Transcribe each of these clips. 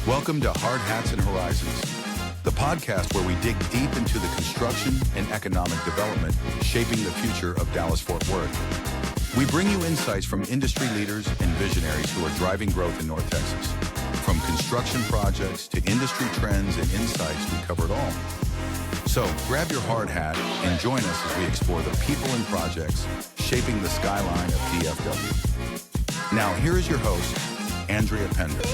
Welcome to Hard Hats and Horizons, the podcast where we dig deep into the construction and economic development shaping the future of Dallas-Fort Worth. We bring you insights from industry leaders and visionaries who are driving growth in North Texas. From construction projects to industry trends and insights, we cover it all. So grab your hard hat and join us as we explore the people and projects shaping the skyline of DFW. Now, here is your host, Andrea Pender.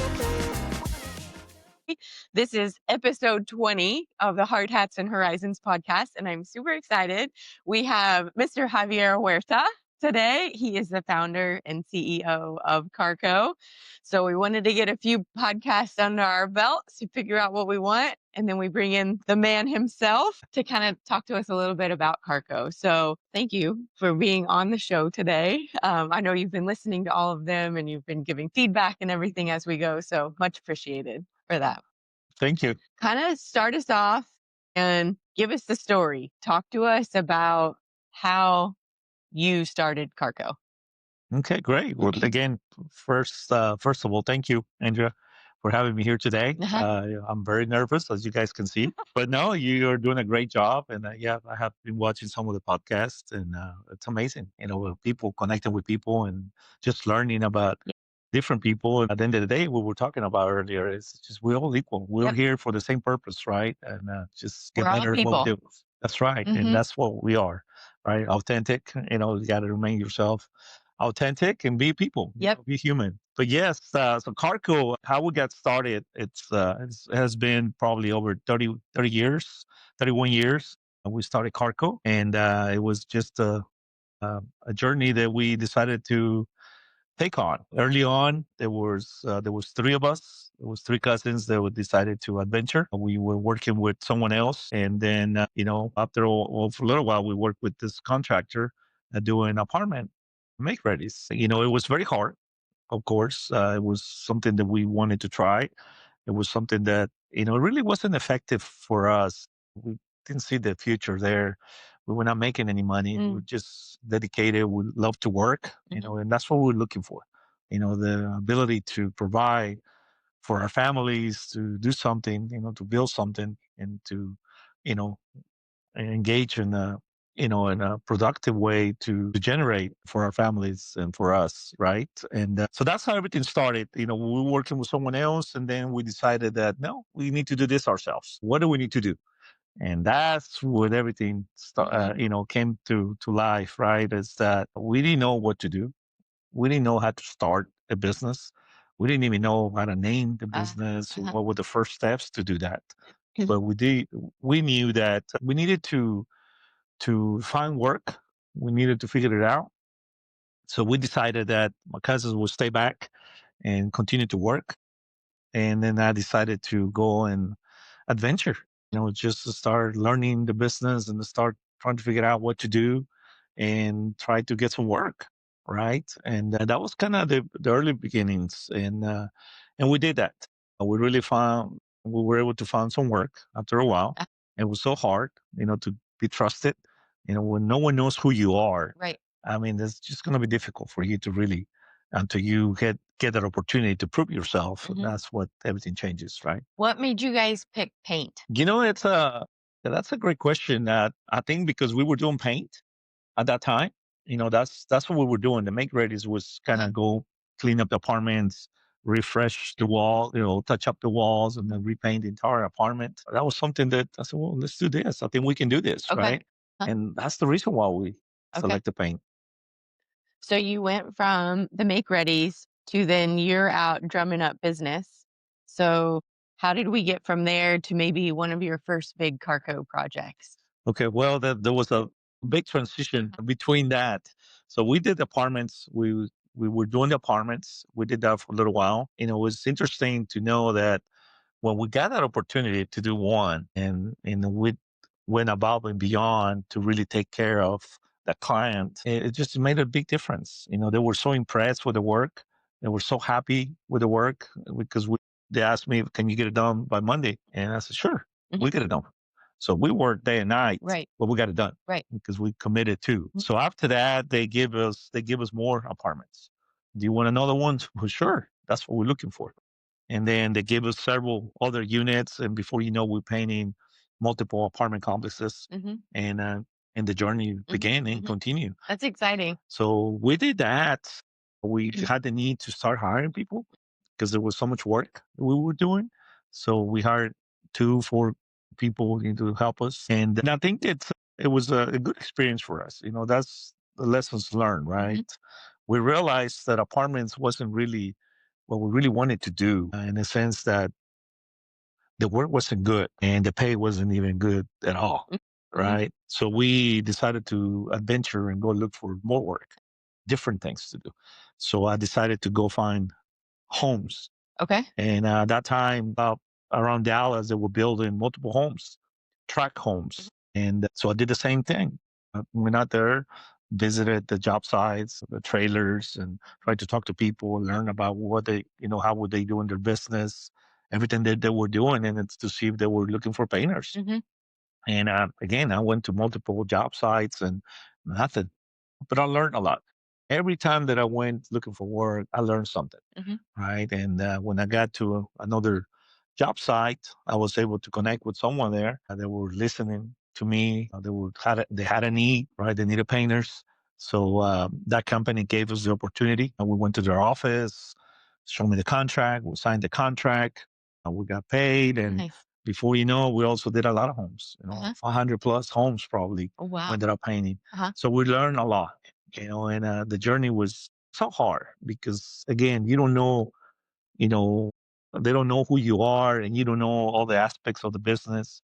This is episode 20 of the Hard Hats and Horizons podcast, and I'm super excited. We have Mr. Javier Huerta today. He is the founder and CEO of Carrco. So we wanted to get a few podcasts under our belts to figure out what we want, and then we bring in the man himself to kind of talk to us a little bit about Carrco. So thank you for being on the show today. I know you've been listening to all of them, and you've been giving feedback and everything as we go, so much appreciated for that. Thank you. Kind of start us off and give us the story. Talk to us about how you started Carrco. Okay, great. Well, again, first of all, thank you, Andrea, for having me here today. I'm very nervous, as you guys can see, but no, you're doing a great job. And yeah, I have been watching some of the podcasts, and it's amazing. People connecting with people and just learning about different people. And at the end of the day, what we're talking about earlier is just we're all equal. We're here for the same purpose, right? And just get better at what we do. That's right. And that's what we are, right? Authentic. You got to remain yourself authentic and be people. Be human. But yes, so Carrco, how we got started, it has been probably over 31 years. We started Carrco, and it was just a journey that we decided to take on. Early on, there was three of us. It was three cousins that we decided to adventure. We were working with someone else, and then after for a little while, we worked with this contractor doing apartment make readies. It was very hard. Of course, it was something that we wanted to try. It was something that really wasn't effective for us. We didn't see the future there. We were not making any money. We were just dedicated. We love to work, and that's what we're looking for. The ability to provide for our families, to do something, to build something, and to, engage in a productive way to generate for our families and for us, right? And so that's how everything started. We were working with someone else, and then we decided that no, we need to do this ourselves. What do we need to do? And that's what everything came to life, right? Is that we didn't know what to do. We didn't know how to start a business. We didn't even know how to name the business. What were the first steps to do that? But we knew that we needed to find work. We needed to figure it out. So we decided that my cousins would stay back and continue to work. And then I decided to go and adventure, just to start learning the business and to start trying to figure out what to do and try to get some work. Right. And that was kind of the early beginnings. And we did that. We were able to find some work after a while. It was so hard, to be trusted, when no one knows who you are. Right. I mean, it's just going to be difficult for you to really, until you get that opportunity to prove yourself. That's what everything changes, right? What made you guys pick paint? That's a great question. I think because we were doing paint at that time, that's what we were doing. The make readies was kind of go clean up the apartments, refresh the wall, touch up the walls, and then repaint the entire apartment. That was something that I said, well, let's do this. I think we can do this, right? And that's the reason why we selected paint. So you went from the make readies to then you're out drumming up business. So how did we get from there to maybe one of your first big Carrco projects? Okay, well, there was a big transition between that. So we did apartments. We were doing the apartments. We did that for a little while. It was interesting to know that when we got that opportunity to do one, and we went above and beyond to really take care of the client, it just made a big difference. They were so impressed with the work. They were so happy with the work because they asked me, can you get it done by Monday? And I said, sure, we get it done. So we worked day and night, but we got it done, because we committed to. So after that, they give us more apartments. Do you want another one? Well, sure. That's what we're looking for. And then they gave us several other units. And before you know, we're painting multiple apartment complexes. Hmm. And, uh, and the journey began and Hmm. continued. That's exciting. So we did that. We had the need to start hiring people because there was so much work we were doing. So we hired 4 people to help us. And I think it was a good experience for us. That's the lessons learned, Hmm. right? We realized that apartments wasn't really what we really wanted to do in the sense that the work wasn't good and the pay wasn't even good at all. Hmm. Right. So we decided to adventure and go look for more work, different things to do. So I decided to go find homes. Okay. And that time, about around Dallas, they were building multiple homes, tract homes. And so I did the same thing. I went out there, visited the job sites, the trailers, and tried to talk to people, learn about what how would they do in their business, everything that they were doing, and it's to see if they were looking for painters. Hmm. And again, I went to multiple job sites and nothing, but I learned a lot. Every time that I went looking for work, I learned something, Hmm. right? And when I got to another job site, I was able to connect with someone there. They were listening to me. They had a need, right? They needed painters. So that company gave us the opportunity. And we went to their office, showed me the contract. We signed the contract. We got paid, and Nice. before you know, we also did a lot of homes. Uh-huh. 500 plus homes probably. Oh, We wow. ended up painting. Uh-huh. So we learned a lot. And the journey was so hard because again, you don't know, you know, they don't know who you are and you don't know all the aspects of the business,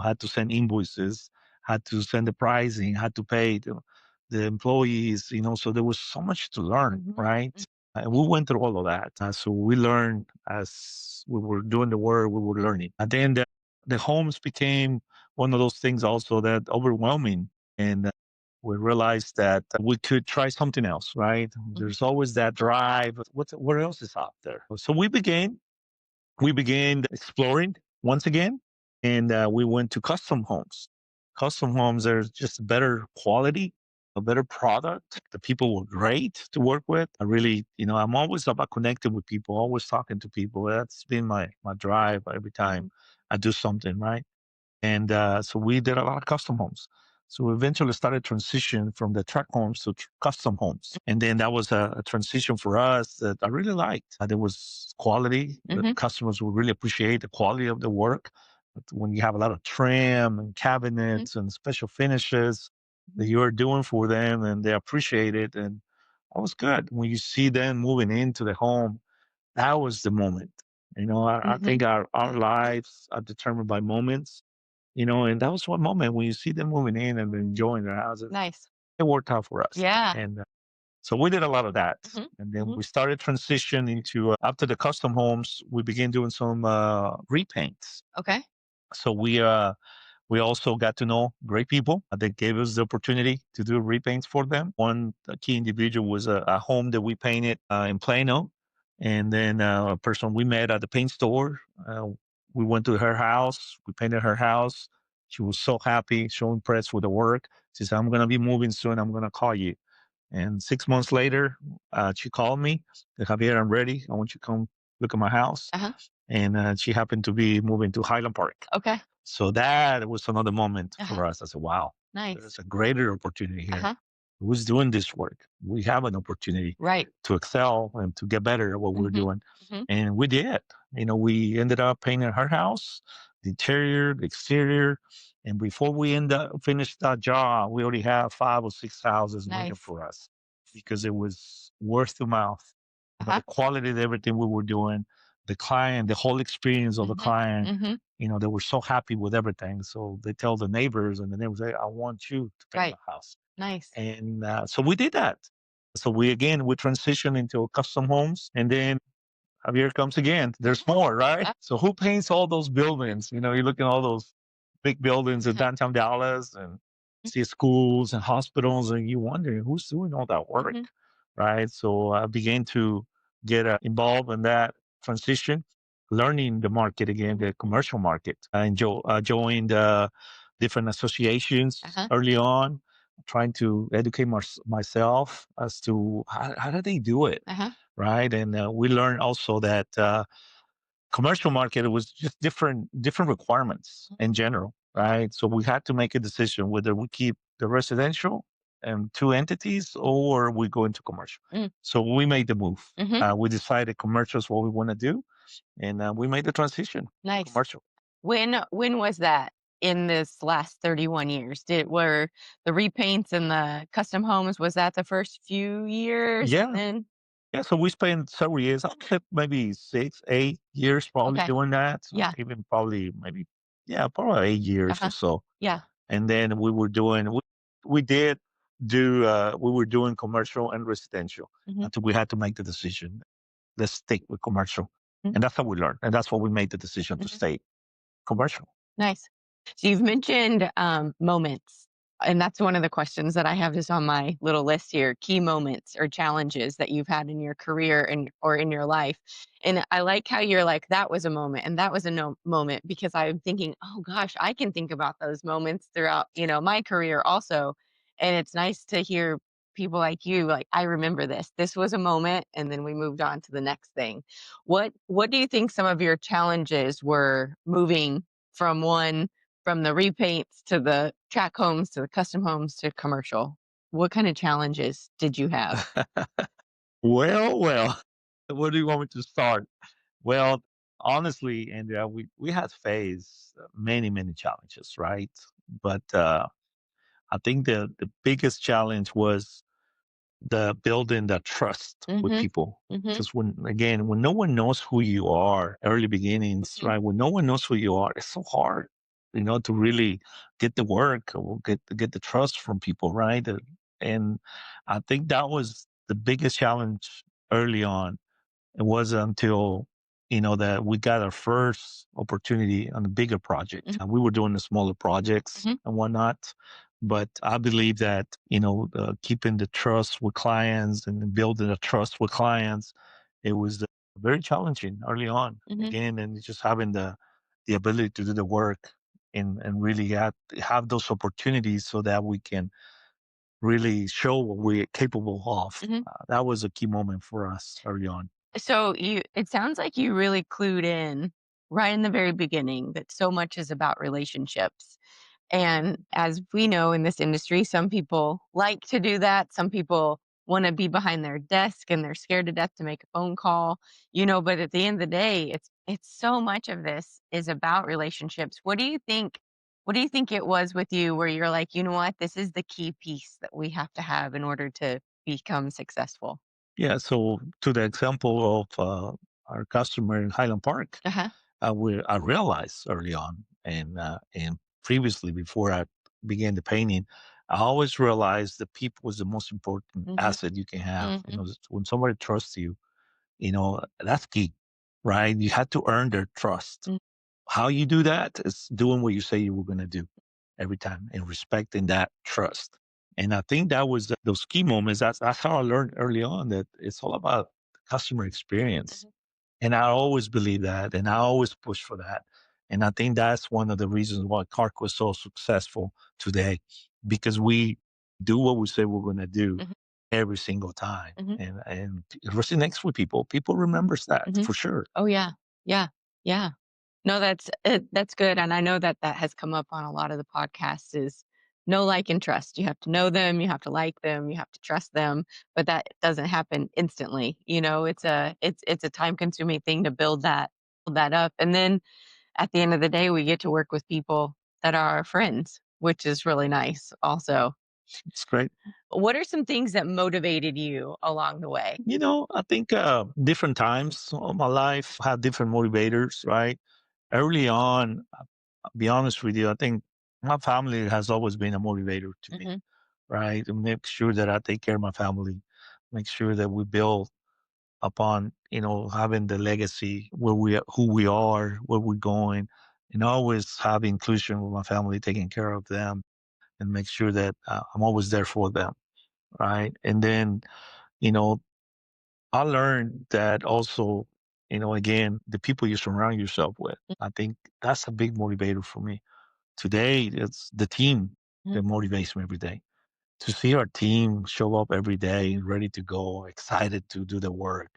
had to send invoices, had to send the pricing, had to pay the employees, so there was so much to learn, Mhm. right? And we went through all of that. So we learned as we were doing the work, we were learning. And then the homes became one of those things also that overwhelming. And we realized that we could try something else, right? There's always that drive. What else is out there? So we began exploring once again, and we went to custom homes. Custom homes are just better quality, a better product. The people were great to work with. I really, I'm always about connecting with people, always talking to people. That's been my drive every time I do something, right? And so we did a lot of custom homes. So we eventually started transition from the track homes to custom homes. And then that was a transition for us that I really liked. There was quality. The Mhm. customers would really appreciate the quality of the work. But when you have a lot of trim and Mhm. cabinets and special finishes that you're doing for them and they appreciate it. And that was good. When you see them moving into the home, that was the moment. I Mhm. think our lives are determined by moments, and that was one moment when you see them moving in and enjoying their houses. Nice. It worked out for us. Yeah. And so we did a lot of that. Mhm. And then Mhm. we started transition into, after the custom homes, we began doing some repaints. Okay. So we also got to know great people. They gave us the opportunity to do repaints for them. One key individual was a home that we painted in Plano. And then a person we met at the paint store. We went to her house. We painted her house. She was so happy, so impressed with the work. She said, I'm going to be moving soon. I'm going to call you. And 6 months later, she called me. Said, Javier, I'm ready. I want you to come look at my house. Uh-huh. And she happened to be moving to Highland Park. Okay. So that was another moment Uh-huh. for us. I said, wow, Nice. there's a greater opportunity here. Uh-huh. Who's doing this work? We have an opportunity Right. to excel and to get better at what we're Mhm. doing. Mhm. And we did. We ended up painting her house, the interior, the exterior. And before we finished that job, we already have 5 or 6 houses waiting Nice. for us because it was word of mouth. Uh-huh. The quality of everything we were doing, the client, the whole experience of the Mhm. client, Mhm. they were so happy with everything. So they tell the neighbors, and the neighbors say, I want you to paint Right. my house. Nice. And so we did that. So we transitioned into custom homes. And then Javier comes again. There's more, right? So who paints all those buildings? You look at all those big buildings in Uh-huh. downtown Dallas and see schools and hospitals, and you wonder who's doing all that work, Mhm. right? So I began to get involved in that transition, learning the market again, Mhm. the commercial market. I joined different associations Uh-huh. early on, trying to educate myself as to how do they do it, Uh-huh. right? And we learned also that commercial market, it was just different requirements in general, right? So we had to make a decision whether we keep the residential and two entities or we go into commercial. Mm. So we made the move. Hmm. We decided commercial is what we want to do, and we made the transition Nice. commercial. When was that in this last 31 years? Were the repaints and the custom homes, was that the first few years? Yeah, Then yeah. So we spent several years, I kept maybe 6, 8 years probably okay. doing that. Yeah. Even probably maybe, yeah, probably 8 years or Uh-huh. so. Yeah. And then we did do we were doing commercial and residential Hmm. until we had to make the decision. Let's stick with commercial. Hmm. And that's how we learned. And that's what we made the decision to stay commercial. Nice. So you've mentioned moments, and that's one of the questions that I have is on my little list here. Key moments or challenges that you've had in your career and or in your life. And I like how you're like that was a moment and that was a no moment because I'm thinking, oh gosh, I can think about those moments throughout my career also. And it's nice to hear people like you like I remember this. This was a moment, and then we moved on to the next thing. What do you think some of your challenges were moving from from the repaints to the track homes to the custom homes to commercial? What kind of challenges did you have? Well, where do you want me to start? Well, honestly, Andrea, we had faced many challenges, right? But I think the biggest challenge was the building that trust with Mhm. people. Mhm. Because when no one knows who you are, early beginnings, Mhm. right? When no one knows who you are, it's so hard, to really get the work or get the trust from people, right? And I think that was the biggest challenge early on. It wasn't until, that we got our first opportunity on a bigger project. Mhm. And we were doing the smaller projects Mhm. and whatnot. But I believe that, keeping the trust with clients and building a trust with clients, it was very challenging early on. Mhm. Again, and just having the ability to do the work and really have those opportunities so that we can really show what we're capable of. Mhm. That was a key moment for us early on. So it sounds like you really clued in right in the very beginning that so much is about relationships. And as we know in this industry, some people like to do that. Some people want to be behind their desk and they're scared to death to make a phone call, but at the end of the day, it's so much of this is about relationships. What do you think it was with you where you're like, you know what, this is the key piece that we have to have in order to become successful? Yeah, so to the example of our customer in Highland Park, Uh-huh. I realized early on and previously before I began the painting, I always realized that people was the most important Mhm. asset you can have. Mhm. When somebody trusts you, that's key, right? You had to earn their trust. Mm. How you do that is doing what you say you were going to do every time and respecting that trust. And I think that was those key moments. That's how I learned early on that it's all about customer experience. Mhm. And I always believe that, and I always push for that. And I think that's one of the reasons why Carco is so successful today, because we do what we say we're going to do Mhm. every single time, Mhm. and it resonates with people. People remembers that Mhm. for sure. Oh, yeah. Yeah. Yeah. No, that's good, and I know that that has come up on a lot of the podcasts is know, like, and trust. You have to know them, you have to like them, you have to trust them, but that doesn't happen instantly, it's a time-consuming thing to build that up, and then at the end of the day, we get to work with people that are our friends, which is really nice also. It's great. What are some things that motivated you along the way? I think different times of my life had different motivators, right? Early on, I'll be honest with you, I think my family has always been a motivator to me, Mhm. right? To make sure that I take care of my family, make sure that we build upon, having the legacy who we are, where we're going, and always have inclusion with my family, taking care of them, and make sure that I'm always there for them, right? And then, you know, I learned that also, again, the people you surround yourself with. I think that's a big motivator for me. Today, it's the team Mhm. that motivates me every day. To see our team show up every day, ready to go, excited to do the work,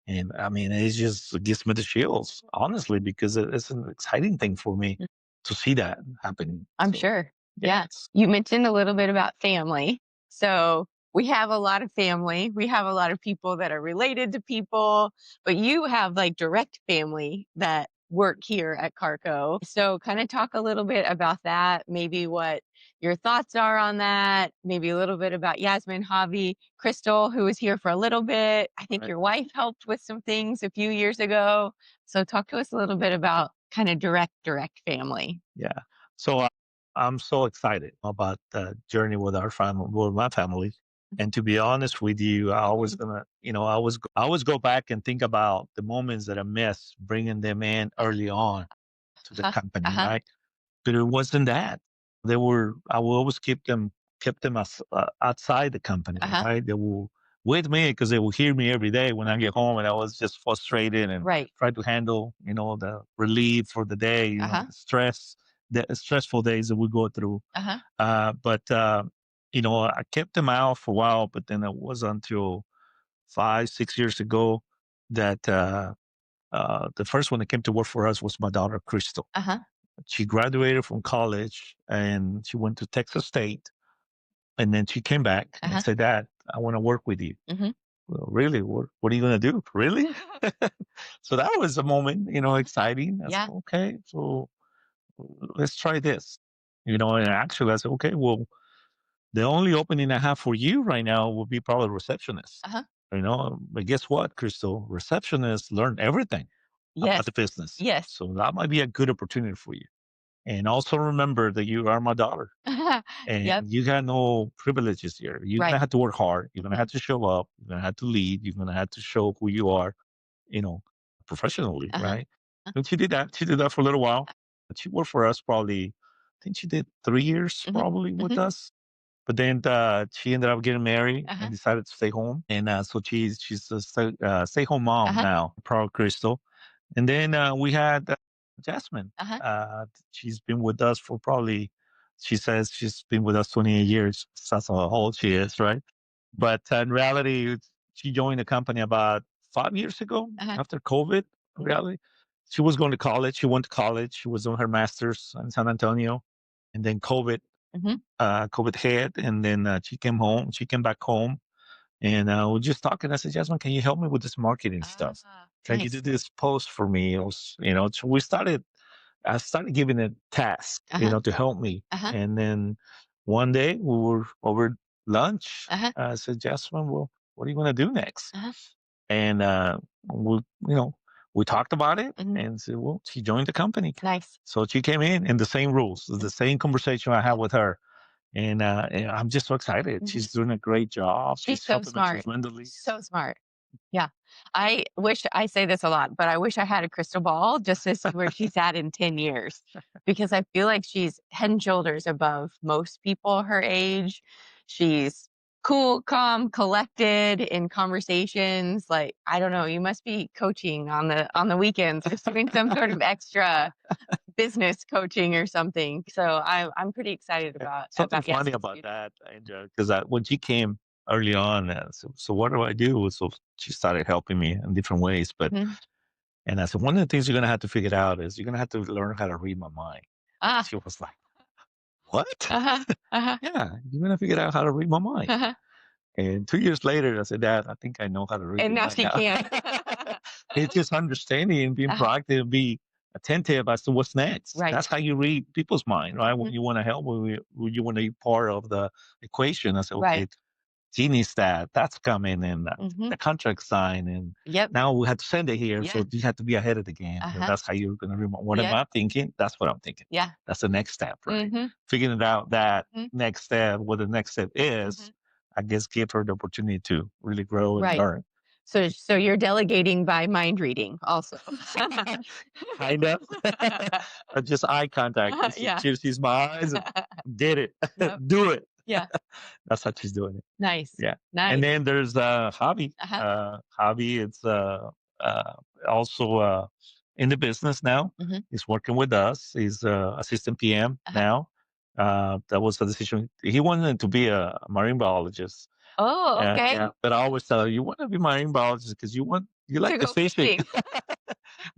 And I mean, it gives me the chills, honestly, because it's an exciting thing for me Mm. to see that happening. I'm So, sure. Yeah. yes. You mentioned a little bit about family. So we have a lot of family. We have a lot of people that are related to people, but you have like direct family that work here at Carco. So kind of talk a little bit about that, maybe what your thoughts are on that, maybe a little bit about Yasmin, Javi, Crystal, who was here for a little bit. I think Right. your wife helped with some things a few years ago. So talk to us a little bit about kind of direct family. Yeah. So I'm so excited about the journey with our family, with my family. And to be honest with you, I always gonna, I always go back and think about the moments that I missed bringing them in early on to the Uh-huh. company, Uh-huh. right? But it wasn't that. I will always keep them outside the company, Uh-huh. right? They will with me because they will hear me every day when I get home, and I was just frustrated and Right. try to handle, the relief for the day, Uh-huh. the stressful days that we go through. Uh-huh. But I kept them out for a while, but then it was until 5, 6 years ago that the first one that came to work for us was my daughter Crystal. Uh-huh. She graduated from college and she went to Texas State. And then she came back and Uh-huh. said, Dad, I want to work with you. Mhm. Well, really? What are you going to do? Really? So that was a moment, exciting. I said, Yeah. okay, so let's try this. And actually I said, okay, well, the only opening I have for you right now will be probably receptionist. Uh-huh. But guess what, Crystal? Receptionists learn everything about Yes. the business. Yes. So that might be a good opportunity for you. And also remember that you are my daughter Yep. and you got no privileges here. You're going Right. to have to work hard. You're going to Mhm. have to show up. You're going to have to lead. You're going to have to show who you are, you know, professionally, Uh-huh. right? And she did that. She did that for a little while. But she worked for us probably, I think she did 3 years Mhm. probably with Mhm. us. But then she ended up getting married Uh-huh. and decided to stay home. And so she's a stay home mom Uh-huh. now, proud Crystal. And then we had Jasmine. Uh-huh. She's been with us for probably, she says she's been with us 28 years. That's how old she is, right? But in reality, she joined the company about 5 years ago Uh-huh. after COVID. In reality, she was going to college. She went to college. She was doing her master's in San Antonio. And then Mhm. COVID hit. And then she came home. She came back home and we're just talking. I said, Jasmine, can you help me with this marketing stuff? Can you do Nice. this post for me? So I started giving it tasks, Uh-huh. to help me. Uh-huh. And then one day we were over lunch. Uh-huh. I said, Jasmine, well, what are you going to do next? Uh-huh. And we, we talked about it Mhm. and said, well, she joined the company. Nice. So she came in and the same rules, the same conversation I had Yep. with her. And I'm just so excited. Mhm. She's doing a great job. She's She's so helping me smart. tremendously. So smart. Yeah. I wish I say this a lot, but I wish I had a crystal ball just to see where she's at in 10 years because I feel like she's head and shoulders above most people her age. She's cool, calm, collected in conversations. Like, I don't know, you must be coaching on the weekends or doing some sort of extra business coaching or something. So I'm pretty excited Yeah. about Something funny Yasmin's about future. that, because when she came early on, so what do I do? So she started helping me in different ways. Mhm. And I said, one of the things you're going to have to figure out is you're going to have to learn how to read my mind. Ah. She was like, what? Uh-huh. Uh-huh. Yeah, you're going to figure out how to read my mind. Uh-huh. And 2 years later, I said, Dad, I think I know how to read And your now mind she now. can. It's just understanding and being Uh-huh. proactive and be attentive as to what's next. Right. That's how you read people's mind, right? When Mhm. you want to help, when you want to be part of the equation, I said, okay, Right. she needs that. That's coming and Mhm. the contract signed. And Yep. now we have to send it here. Yeah. So you have to be ahead of the game. Uh-huh. That's how you're going to remember. What am Yep. I thinking? That's what I'm thinking. Yeah. That's the next step, right? Mhm. Figuring it out that Mhm. next step, what the next step is, Mhm. I guess give her the opportunity to really grow and Right. learn. So you're delegating by mind reading also. Kind of. Just eye contact. Yeah. She's my eyes and get it. Yep. Do it. Yeah. That's how she's doing it. Nice. Yeah. And Nice. then there's Javi. Uh-huh. Javi is also in the business now. Mhm. He's working with us. He's assistant PM Uh-huh. now. That was a decision. He wanted to be a marine biologist. Oh, okay. Yeah. But I always tell her, you want to be marine biologist because you like the go fishing. fishing.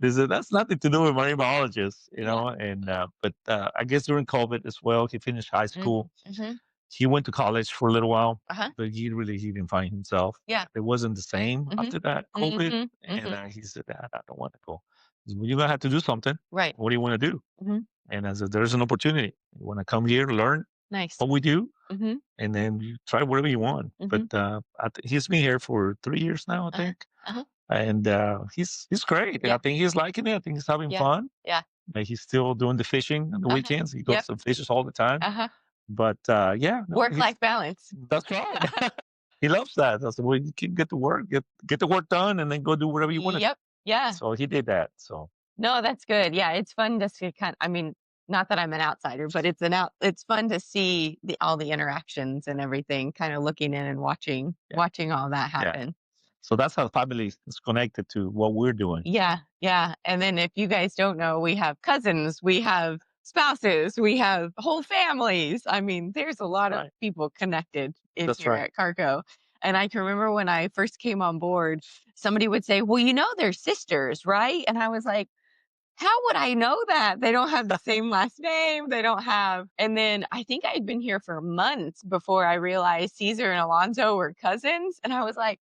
They said, that's nothing to do with marine biologists, and but I guess during COVID as well, he finished high school. Mm-hmm. He went to college for a little while, Uh-huh. but he didn't find himself. Yeah. It wasn't the same Mhm. after that COVID, Mhm. and Mhm. he said, I don't want to go. He said, well, you're gonna have to do something. Right. What do you want to do? Mhm. And I said, there's an opportunity. You want to come here, learn Nice. what we do, Mhm. and then you try whatever you want. Mhm. But he's been here for 3 years now, I Uh-huh. think, Uh-huh. and he's great. Yeah. I think he's liking it. I think he's having Yeah. fun. Yeah. Like he's still doing the fishing on the Uh-huh. weekends. He goes Yep. and fishes all the time. Uh-huh. But yeah, no, Work-life balance. that's right. He loves that. I said, well, you can get to work, get the work done, and then go do whatever you want to do. Yep. Yeah. So he did that. So No, that's good. Yeah, it's fun to see I mean, not that I'm an outsider, but it's fun to see all the interactions and everything, kind of looking in and watching all that yeah. happen. So that's how family is connected to what we're doing. Yeah, yeah. And then if you guys don't know, we have cousins, we have spouses, we have whole families. I mean, there's a lot of Right. people connected in That's here right. at Carco. And I can remember when I first came on board, somebody would say, well, they're sisters, right? And I was like, how would I know that? They don't have the same last name. They don't have. And then I think I'd been here for months before I realized Caesar and Alonzo were cousins. And I was like,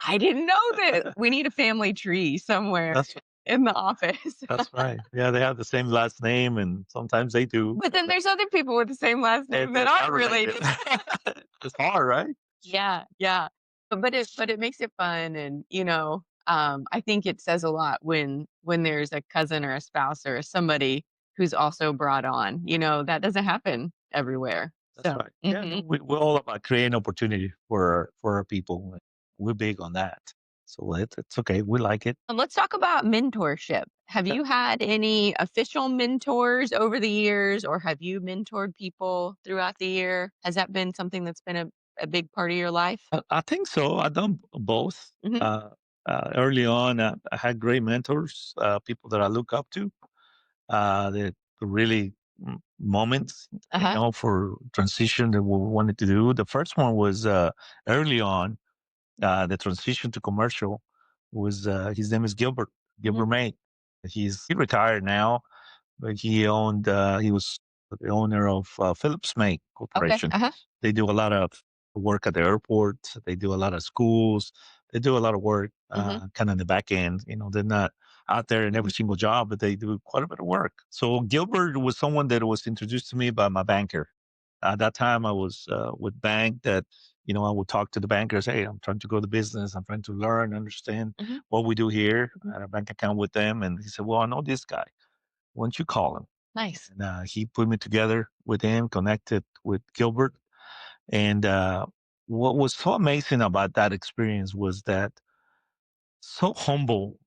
I didn't know that. We need a family tree somewhere That's in the office. that's right. Yeah, they have the same last name, and sometimes they do. But then there's other people with the same last name that aren't related. It's hard, right? Yeah, yeah. But it makes it fun, and I think it says a lot when there's a cousin or a spouse or somebody who's also brought on. That doesn't happen everywhere. That's So right. Yeah, no, we're all about creating opportunity for our people. We're big on that. So it's okay. We like it. let's talk about mentorship. Have you had any official mentors over the years, or have you mentored people throughout the year? Has that been something that's been a big part of your life? I think so. I've done both. Mhm. Early on, I had great mentors, people that I look up to. That really moments, Uh-huh. for transition that we wanted to do. The first one was early on. The transition to commercial was his name is Gilbert Mhm. May. He retired now, but he was the owner of Phillips May Okay. Corporation. Uh-huh. They do a lot of work at the airport. They do a lot of schools. They do a lot of work, Mhm. kind of in the back end. They're not out there in every single job, but they do quite a bit of work. So Gilbert was someone that was introduced to me by my banker. At that time, I was with bank that I would talk to the bankers. Hey, I'm trying to grow the business. I'm trying to learn, understand Mhm. what we do here. Mhm. I had a bank account with them, and he said, "Well, I know this guy. Why don't you call him?" Nice. And he put me together with him, connected with Gilbert. And what was so amazing about that experience was that so humble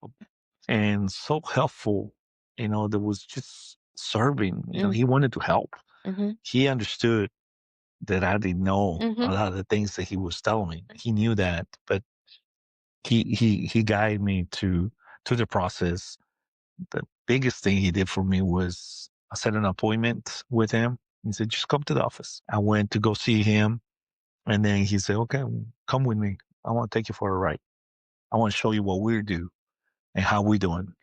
and so helpful. That was just serving. He wanted to help. Mhm. He understood that I didn't know a Mhm. lot of the things that he was telling me. He knew that, but he guided me to the process. The biggest thing he did for me was I set an appointment with him. He said, just come to the office. I went to go see him. And then he said, okay, come with me. I want to take you for a ride. I want to show you what we do and how we doing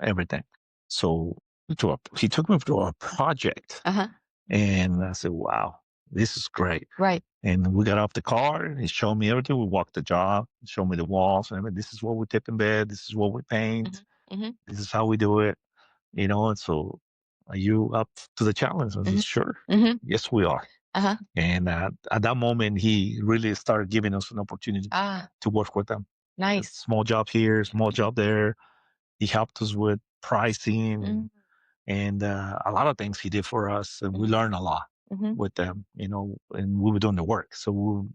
everything. So he took me to a project. Uh-huh. And I said, wow, this is great. Right. And we got off the car and he showed me everything. We walked the job, showed me the walls. And this is what we tip in bed. This is what we paint. Mhm. This is how we do it. And so are you up to the challenge? I said, sure. Mhm. Yes, we are. Uh-huh. And at that moment, he really started giving us an opportunity Ah, to work with them. A nice. small job here, small job there. He helped us with pricing Mm. and a lot of things he did for us. And we Mhm. learned a lot Mhm. with them, and we were doing the work. So we were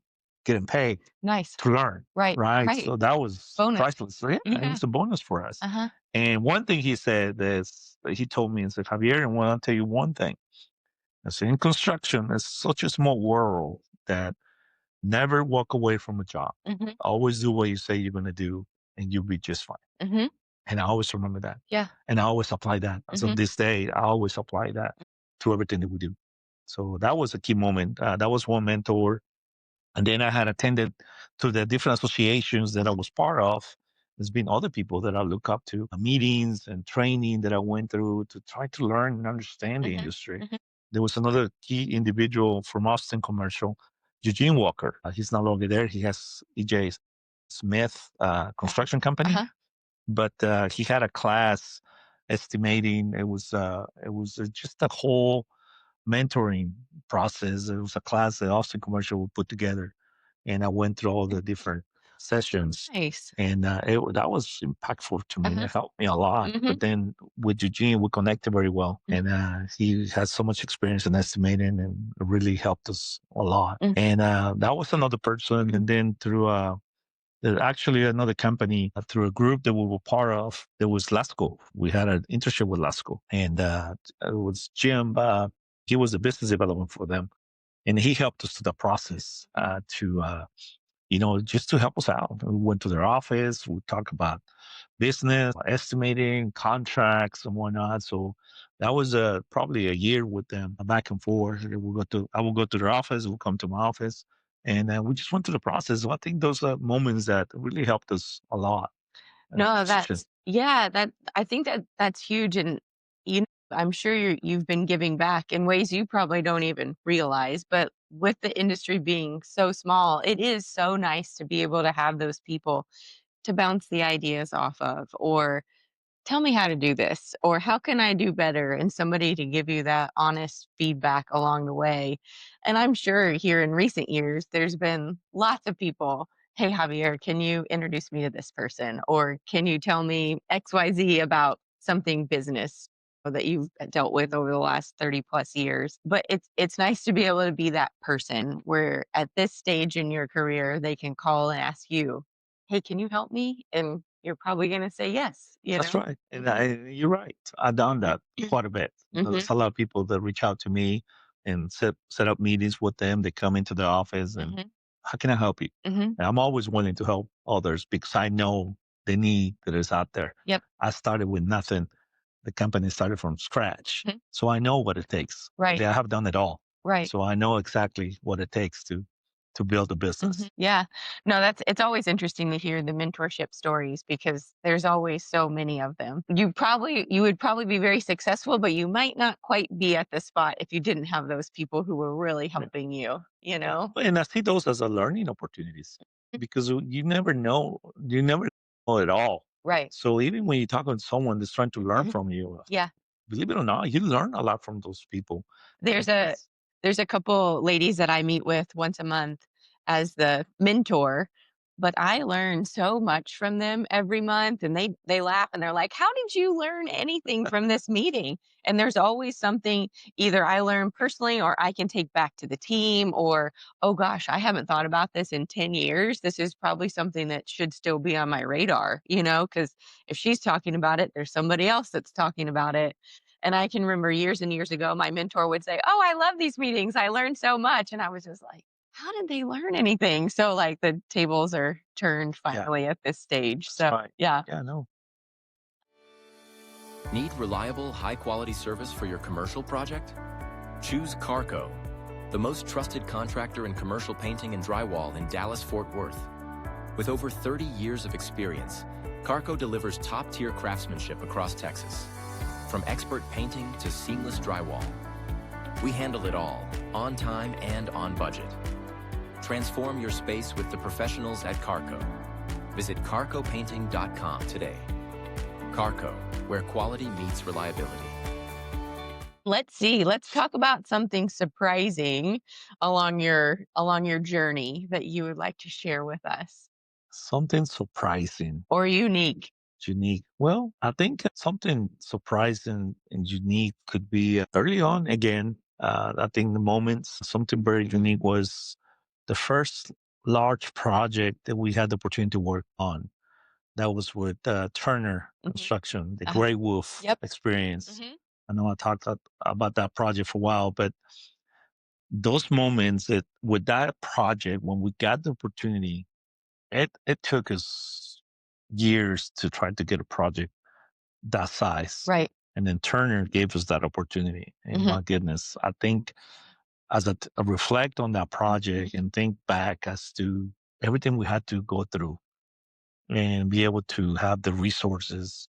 getting paid Nice. to learn. Right. Right. Right. So that was Bonus. priceless. So, yeah, it Yeah. was a bonus for us. Uh-huh. And one thing he said is, he told me, and said, Javier, I want to tell you one thing. I said, in construction, it's such a small world that never walk away from a job. Mhm. Always do what you say you're going to do, and you'll be just fine. Mhm. And I always remember that. Yeah. And I always apply that. As of this day, I always apply that to everything that we do. So that was a key moment. That was one mentor. And then I had attended to the different associations that I was part of. there's been other people that I look up to, meetings and training that I went through to try to learn and understand the industry. There was another key individual from Austin Commercial, Eugene Walker. He's no longer there. He has EJ Smith construction company, but he had a class estimating. It was just a whole mentoring process. It was a class that Austin Commercial would put together, and I went through all the different sessions. Nice. And that was impactful to me. It helped me a lot. But then with Eugene, we connected very well, and he has so much experience in estimating, and it really helped us a lot. And that was another person. And then through there's actually another company through a group that we were part of. There was Lasco. We had an internship with Lasco, and it was Jim. He was the business development for them, and he helped us through the process just to help us out. We went to their office. We talked about business, estimating, contracts, and whatnot. So that was probably a year with them, back and forth. I will go to their office. We'll come to my office, and we just went through the process. So I think those are moments that really helped us a lot. No, Position. I think that's huge, and I'm sure you've been giving back in ways you probably don't even realize. But with the industry being so small, it is so nice to be able to have those people to bounce the ideas off of, or tell me how to do this, or how can I do better, and somebody to give you that honest feedback along the way. And I'm sure here in recent years there's been lots of people, hey Javier, can you introduce me to this person, or can you tell me XYZ about something business that you've dealt with over the last 30 plus years. But it's nice to be able to be that person where at this stage in your career they can call and ask you, hey, can you help me? And you're probably going to say yes, That's right. And you're right. I've done that quite a bit. There's a lot of people that reach out to me and set up meetings with them. They come into the office and how can I help you? And I'm always willing to help others because I know the need that is out there. Yep. I started with nothing. The company started from scratch. Mhm. So I know what it takes. Right. I have done it all. Right. So I know exactly what it takes to build a business. Yeah. No, it's always interesting to hear the mentorship stories because there's always so many of them. You would probably be very successful, but you might not quite be at the spot if you didn't have those people who were really helping you know? And I see those as a learning opportunities because you never know. You never know it all. Right. So even when you talk with someone that's trying to learn from you, Yeah. believe it or not, you learn a lot from those people. There's a It's- there's a couple ladies that I meet with once a month as the mentor, but I learn so much from them every month, and they laugh and they're like, "How did you learn anything from this meeting?" And there's always something either I learn personally or I can take back to the team, or, "Oh gosh, I haven't thought about this in 10 years. This is probably something that should still be on my radar," because if she's talking about it, there's somebody else that's talking about it. And I can remember years and years ago, my mentor would say, "Oh, I love these meetings. I learned so much." And I was just like, how did they learn anything? So, like, the tables are turned yeah, finally at this stage. that's So, right. yeah. Yeah, no. Need reliable, high-quality service for your commercial project? Choose Carrco, the most trusted contractor in commercial painting and drywall in Dallas-Fort Worth. With over 30 years of experience, Carrco delivers top-tier craftsmanship across Texas. From expert painting to seamless drywall, we handle it all, on time and on budget. Transform your space with the professionals at Carrco. Visit carrcopainting.com today. Carrco, where quality meets reliability. Let's talk about something surprising along your journey that you would like to share with us, Something surprising, or unique. unique. Well, I think something surprising and unique could be early on again. I think the moments, something very unique was the first large project that we had the opportunity to work on. That was with Turner Construction, the Gray Wolf Yep. experience. I know I talked about that project for a while, but those moments that with that project, when we got the opportunity, it took us years to try to get a project that size. Right. And then Turner gave us that opportunity. And my goodness, I think as I reflect on that project and think back as to everything we had to go through, and be able to have the resources,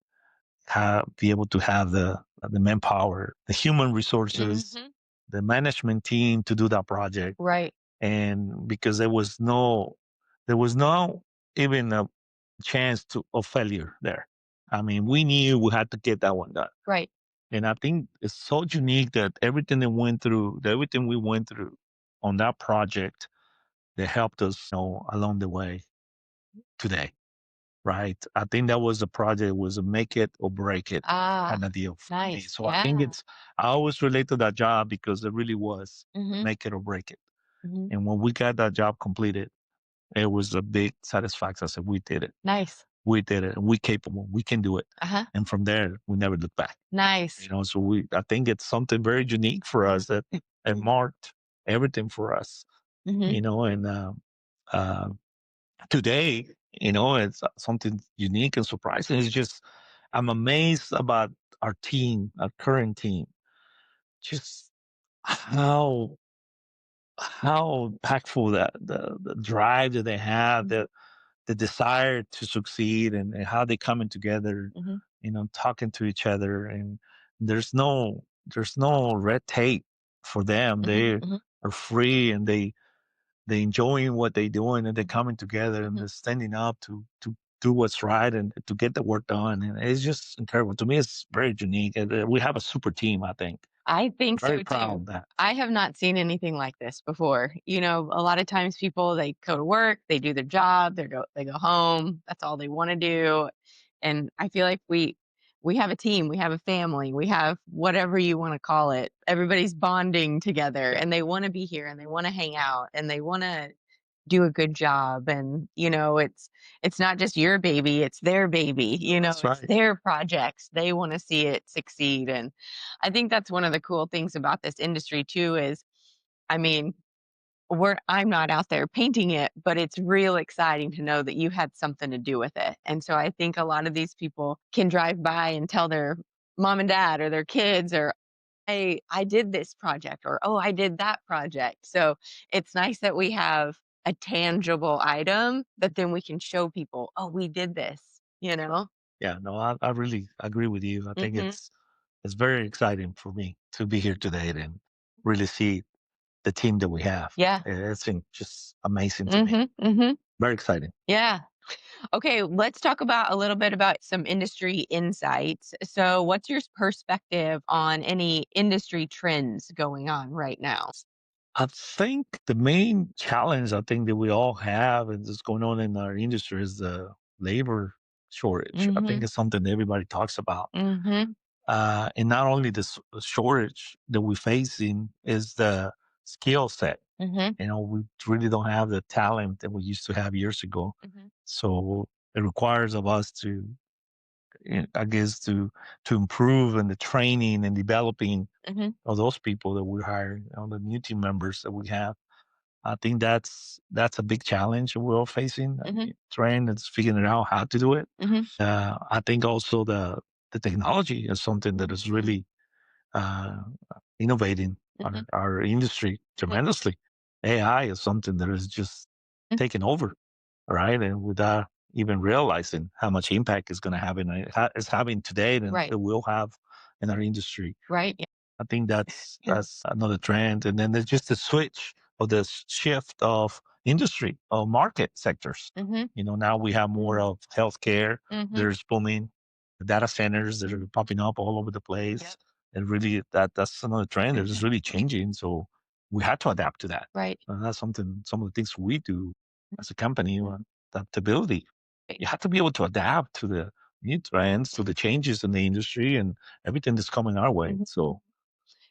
be able to have the manpower, the human resources, the management team to do that project. Right. And because there was no even a chance of failure there. I mean, we knew we had to get that one done. Right. And I think it's so unique that everything we went through on that project that helped us, along the way today. Right. I think that was the project, was a make it or break it kind of deal for me. Nice. So I think I always relate to that job because it really was make it or break it. Mhm. And when we got that job completed, it was a big satisfaction. I said, we did it. Nice. We did it. We're capable. We can do it. And from there, we never looked back. Nice. So I think it's something very unique for us that it marked everything for us. And uh, today, it's something unique and surprising. It's just, I'm amazed about our team, our current team, just how impactful that the drive that they have, the desire to succeed, and how they coming together, talking to each other, and there's no red tape for them. They are free, and they enjoying what they doing, and they're coming together, and they're standing up to do what's right and to get the work done. And it's just incredible. To me, it's very unique. And we have a super team, I think. I think Very so proud too. of that. I have not seen anything like this before. A lot of times people, they go to work, they do their job, they go home. That's all they want to do. And I feel like we have a team, we have a family, we have whatever you want to call it. Everybody's bonding together, and they want to be here, and they want to hang out, and they want to do a good job. And it's not just your baby, it's their baby. That's It's right. their projects, they want to see it succeed. And I think that's one of the cool things about this industry too. Is, I mean, I'm not out there painting it, but it's real exciting to know that you had something to do with it. And so I think a lot of these people can drive by and tell their mom and dad or their kids, or I did this project, or oh, I did that project. So it's nice that we have a tangible item that then we can show people, oh, we did this. Yeah, no, I really agree with you. I think Mhm. it's very exciting for me to be here today and really see the team that we have. Yeah. It's been just amazing to me. Mhm. Mhm. Very exciting. Yeah. Okay, let's talk about a little bit about some industry insights. So, what's your perspective on any industry trends going on right now? I think the main challenge I think that we all have and that's going on in our industry is the labor shortage. I think Mhm. it's something that everybody talks about. Mhm. And not only the shortage that we're facing is the skill set. Mhm. We really don't have the talent that we used to have years ago. Mhm. So it requires of us to, I guess, to improve in the training and developing Mhm. of those people that we hire, the new team members that we have. I think that's a big challenge that we're all facing. Mhm. Trying and figuring out how to do it. Mhm. I think also the technology is something that is really uh, innovating Mhm. our industry Mhm. tremendously. AI is something that is just Mhm. taking over, right? And without even realizing how much impact it's going to have it's having today, and Right. it will have in our industry. Right. Yeah. I think that's another trend. And then there's just a switch or the shift of industry or market sectors. Mhm. Now we have more of healthcare. Mhm. There's booming data centers that are popping up all over the place. Yep. And really that's another trend that is really changing. So we had to adapt to that. Right. And that's some of the things we do as a company, Mhm. adaptability. You have to be able to adapt to the new trends, to the changes in the industry and everything that's coming our way. Mhm. So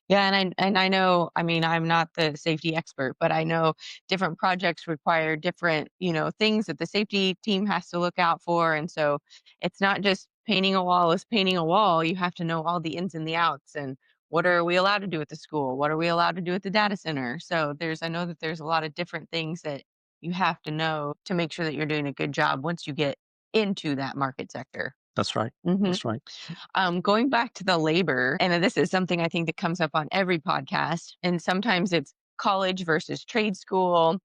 Yeah, and I know, I mean, I'm not the safety expert, but I know different projects require different, things that the safety team has to look out for. And so it's not just painting a wall is painting a wall. You have to know all the ins and the outs, and what are we allowed to do at the school? What are we allowed to do at the data center? So I know that there's a lot of different things that you have to know to make sure that you're doing a good job once you get into that market sector. that's right. Mhm. That's right. Going back to the labor, and this is something I think that comes up on every podcast, and sometimes it's college versus trade school.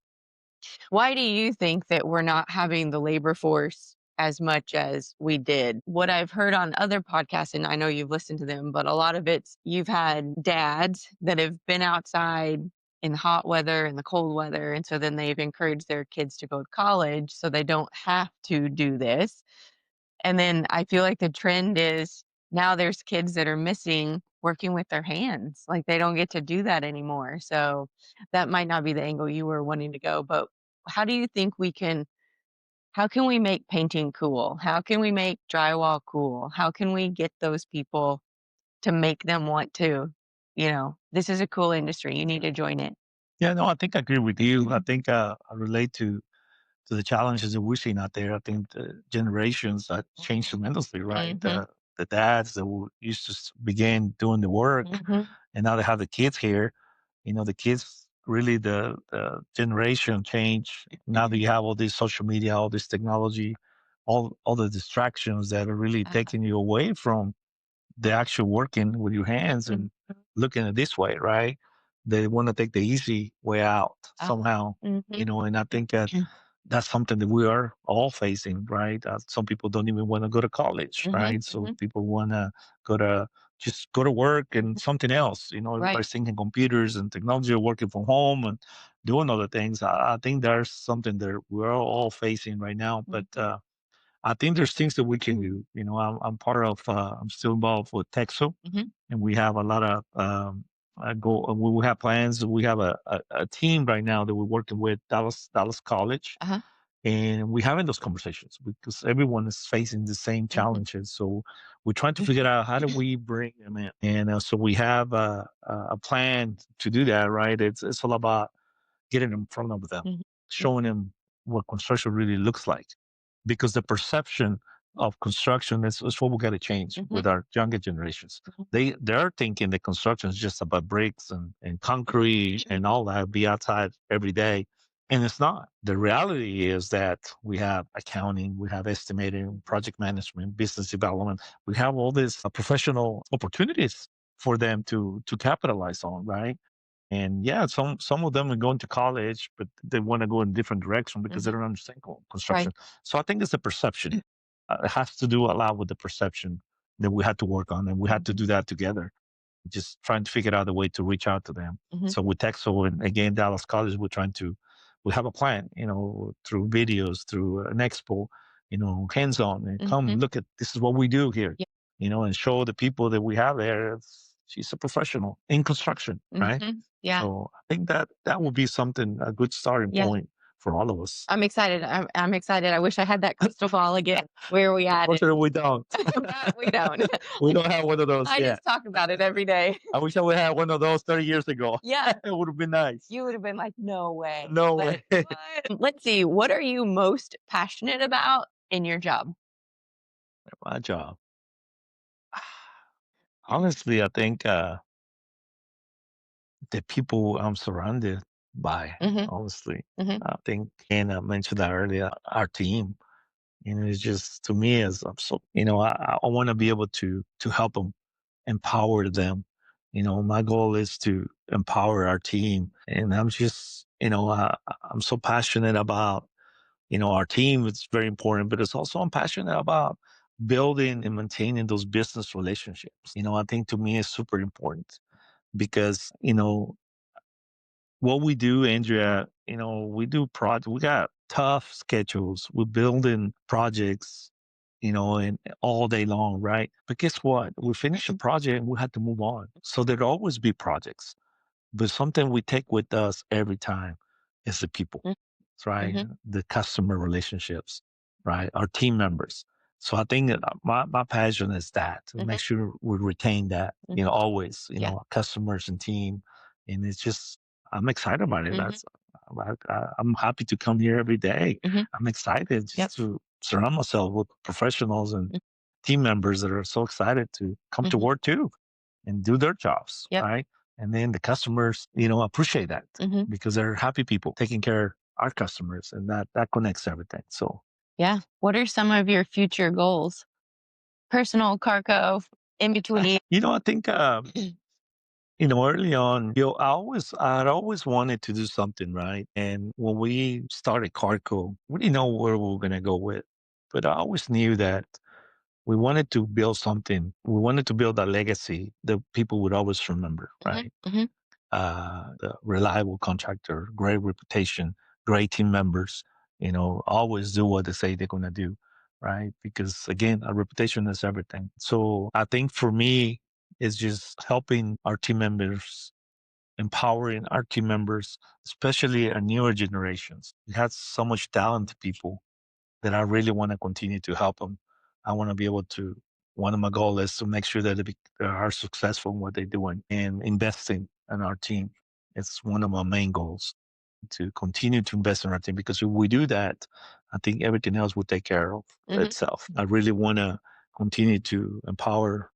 Why do you think that we're not having the labor force as much as we did. What I've heard on other podcasts, and I know you've listened to them, but a lot of it's you've had dads that have been outside in the hot weather and the cold weather. And so then they've encouraged their kids to go to college so they don't have to do this. And then I feel like the trend is now there's kids that are missing working with their hands. Like they don't get to do that anymore. So that might not be the angle you were wanting to go. But how do you think how can we make painting cool? How can we make drywall cool? How can we get those people to make them want to, this is a cool industry. You need to join it. Yeah, no, I think I agree with you. I think I relate to the challenges that we're seeing out there. I think the generations that changed tremendously, right? The dads that used to begin doing the work, and now they have the kids here. The kids really the generation change. Now that you have all this social media, all this technology, all the distractions that are really taking you away from the actual working with your hands and looking at it this way, right? They want to take the easy way out somehow, and I think that that's something that we are all facing, right? Some people don't even want to go to college, right? So people want to go to just go to work and something else. Everybody's thinking computers and technology, working from home and doing other things. I think there's something that we're all facing right now, but I think there's things that we can do. I'm part of. I'm still involved with Texo, and we have a lot of we have plans. We have a team right now that we're working with Dallas College, and we're having those conversations because everyone is facing the same challenges. So we're trying to figure out how do we bring them in, and so we have a plan to do that. Right? It's all about getting in front of them, showing them what construction really looks like, because the perception of construction is what we got to change with our younger generations. They're thinking that construction is just about bricks and concrete and all that, be outside every day. And it's not. The reality is that we have accounting, we have estimating, project management, business development. We have all these professional opportunities for them to capitalize on, right? And yeah, some of them are going to college, but they want to go in a different direction because they don't understand construction. So I think it's the perception. It has to do a lot with the perception that we had to work on, and we had to do that together. Just trying to figure out a way to reach out to them. So with Texel and again Dallas College, we have a plan, through videos, through an expo, hands on, and come look at this is what we do here, and show the people that we have there. She's a professional in construction, right? Yeah. So I think that will be something, a good starting point for all of us. I'm excited. I'm excited. I wish I had that crystal ball again. Where are we at? Unfortunately, we don't. We don't. We don't have one of those I yet. just talk about it every day. I wish I would have one of those 30 years ago. Yeah. It would have been nice. You would have been like, no way. No Like, way. what? Let's see. What are you most passionate about in your job? My job. Honestly, I think the people I'm surrounded by, honestly. I think, and I mentioned that earlier, our team. It's just, to me, is I'm so, I want to be able to help them, empower them. My goal is to empower our team. And I'm just, I'm so passionate about, our team. It's very important, but it's also I'm passionate about building and maintaining those business relationships. I think to me is super important because, what we do, Andrea, we do we got tough schedules. We're building projects, and all day long, right? But guess what? We finish a project and we have to move on. So there'll always be projects. But something we take with us every time is the people, right? The customer relationships, right? Our team members. So I think that my passion is that to make sure we retain that, always, our customers and team. And it's just, I'm excited about it. I'm happy to come here every day. I'm excited just to surround myself with professionals and team members that are so excited to come to work too and do their jobs, right? And then the customers, appreciate that because they're happy people taking care of our customers, and that connects everything. So yeah. What are some of your future goals? Personal, Carco, in between. I think early on, I'd always wanted to do something, right? And when we started Carco, we didn't know where we were gonna go with. but I always knew that we wanted to build something. We wanted to build a legacy that people would always remember, right? Mm-hmm. The reliable contractor, great reputation, great team members, always do what they say they're going to do, right? Because again, our reputation is everything. So I think for me, it's just helping our team members, empowering our team members, especially our newer generations. We had so much talented people that I really want to continue to help them. I want to be able to, one of my goals is to make sure that they are successful in what they're doing and investing in our team. It's one of my main goals to continue to invest in our team, because if we do that, I think everything else will take care of itself. I really want to continue to empower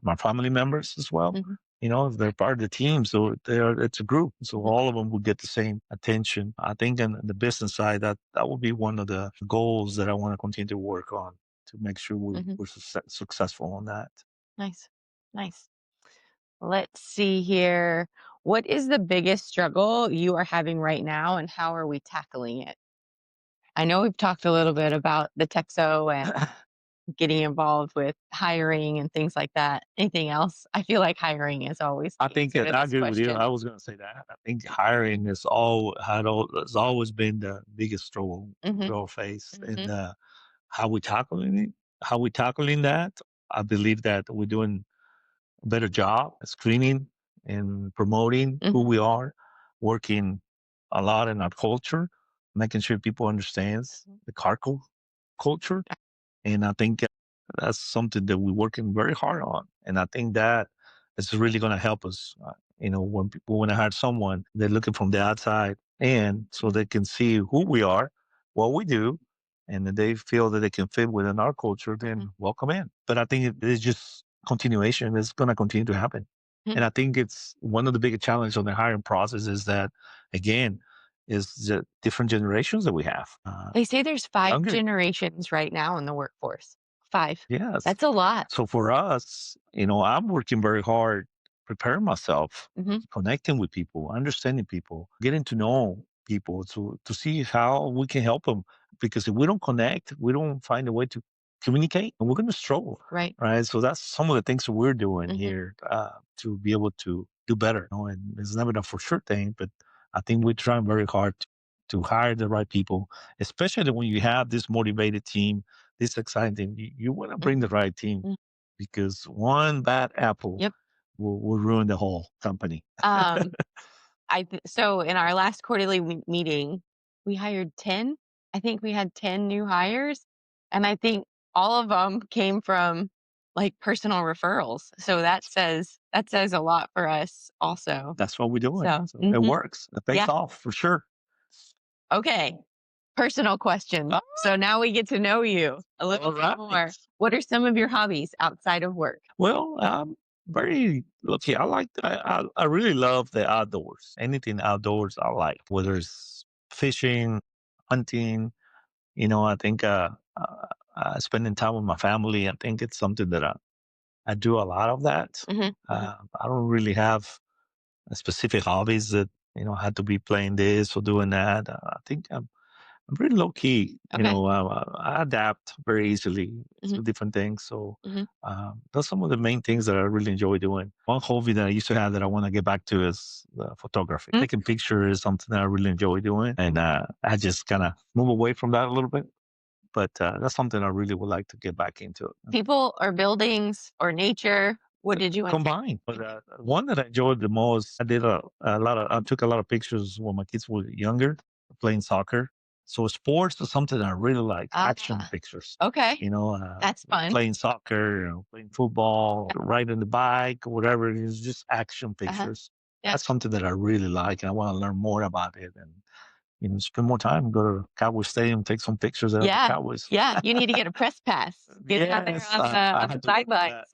my family members as well. Mm-hmm. If they're part of the team, so it's a group, so all of them will get the same attention. I think on the business side, that will be one of the goals that I want to continue to work on to make sure we're successful on that. Nice. Let's see here. What is the biggest struggle you are having right now, and how are we tackling it? I know we've talked a little bit about the Texo and getting involved with hiring and things like that. Anything else? I feel like hiring is always I the think answer to I this agree with you. question. I was going to say that. I think hiring has always been the biggest struggle we all face, and how we tackling it, how we tackling that. I believe that we're doing a better job at screening and promoting who we are, working a lot in our culture, making sure people understands the Carco culture. And I think that's something that we're working very hard on. And I think that is really going to help us. When people want to hire someone, they're looking from the outside and so they can see who we are, what we do, and that they feel that they can fit within our culture, then welcome in. But I think it is just continuation. It's going to continue to happen. And I think it's one of the biggest challenges on the hiring process is that, again, is the different generations that we have. They say there's 5 Younger. generations right now in the workforce. 5. Yes. That's a lot. So for us, I'm working very hard, preparing myself, connecting with people, understanding people, getting to know people to see how we can help them. Because if we don't connect, we don't find a way to communicate, and we're going to struggle. Right. Right. So that's some of the things that we're doing here to be able to do better. And it's never a for sure thing, but I think we're trying very hard to hire the right people, especially when you have this motivated team, this exciting. You want to bring the right team, because one bad apple will ruin the whole company. So in our last quarterly meeting, we hired 10. I think we had 10 new hires, and I think all of them came from like personal referrals. So that says a lot for us also. That's what we're doing. So, It works. It pays Yeah. off for sure. Okay. Personal question. So now we get to know you a little bit more. What are some of your hobbies outside of work? Well, I'm very lucky. I really love the outdoors. Anything outdoors I like, whether it's fishing, hunting. I think spending time with my family. I think it's something that I do a lot of that. I don't really have specific hobbies that had to be playing this or doing that. I think I'm pretty low key. Okay. I adapt very easily to different things. So that's some of the main things that I really enjoy doing. One hobby that I used to have that I want to get back to is photography. Taking pictures is something that I really enjoy doing, and I just kind of move away from that a little bit. But that's something I really would like to get back into. People or buildings or nature? What did you want? Combined. But one that I enjoyed the most, I did I took a lot of pictures when my kids were younger, playing soccer. So sports is something I really like. Action pictures. Okay. That's fun. Playing soccer, playing football, riding the bike, whatever it is, just action pictures. Yeah. That's something that I really like, and I want to learn more about it. And spend more time, go to Cowboy Stadium, take some pictures of the Cowboys. Yeah, you need to get a press pass. Get out there on the sidelines.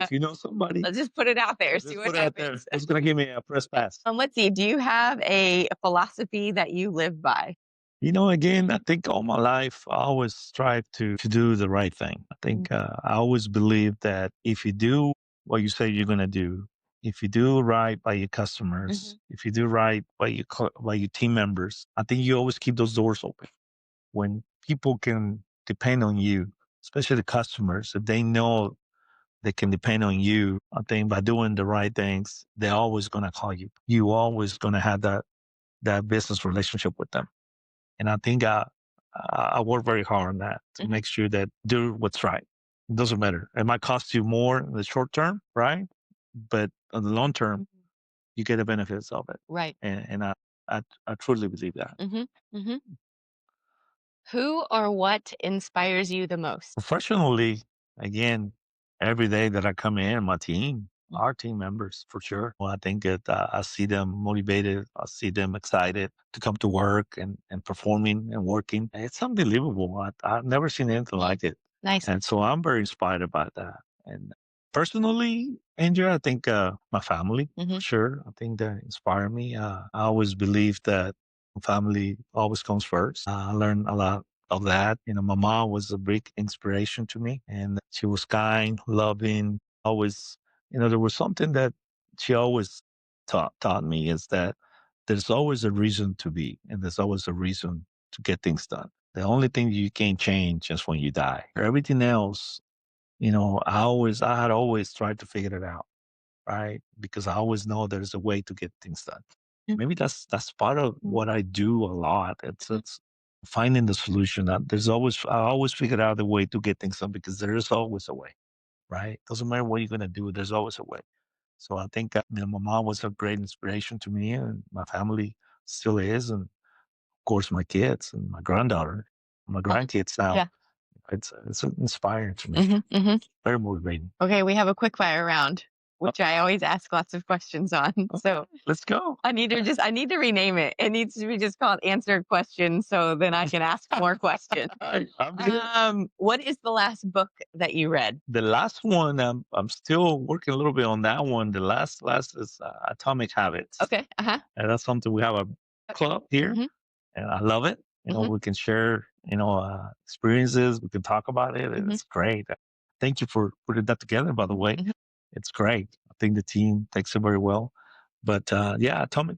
If you know somebody, Let's just put it out there. See what happens. Who's going to give me a press pass? Let's see. Do you have a philosophy that you live by? Again, I think all my life, I always strive to do the right thing. I think I always believe that if you do what you say you're going to do, if you do right by your customers, if you do right by your team members, I think you always keep those doors open. When people can depend on you, especially the customers. If they know they can depend on you, I think by doing the right things, they're always going to call you. You always going to have that business relationship with them. And I think I work very hard on that to make sure that do what's right. It doesn't matter. It might cost you more in the short term, right? But on the long term, you get the benefits of it. Right. And I truly believe that. Who or what inspires you the most? Professionally, again, every day that I come in, my team, our team members, for sure. Well, I think that I see them motivated. I see them excited to come to work and performing and working. It's unbelievable. I've never seen anything like it. Nice. And so I'm very inspired about that. And personally, Andrea, I think my family, for sure. I think they inspire me. I always believe that family always comes first. I learned a lot of that. My mom was a big inspiration to me, and she was kind, loving, always, there was something that she always taught me is that there's always a reason to be, and there's always a reason to get things done. The only thing you can't change is when you die. Everything else, I had always tried to figure it out, right? Because I always know there's a way to get things done. Maybe that's part of what I do a lot. It's finding the solution. I always figure out a way to get things done because there is always a way, right? Doesn't matter what you're gonna do. There's always a way. So I think my mom was a great inspiration to me, and my family still is, and of course my kids and my granddaughter, my grandkids now. Yeah. It's inspiring to me. Very motivating. Okay, we have a quick fire round, which I always ask lots of questions on. So let's go. I need to rename it. It needs to be just called answered questions, so then I can ask more questions. What is the last book that you read? The last one, I'm still working a little bit on that one. The last is Atomic Habits. Okay. And that's something we have a club here, and I love it. We can share, experiences. We can talk about it. It's great. Thank you for putting that together, by the way. It's great. I think the team takes it very well. But yeah, Atomic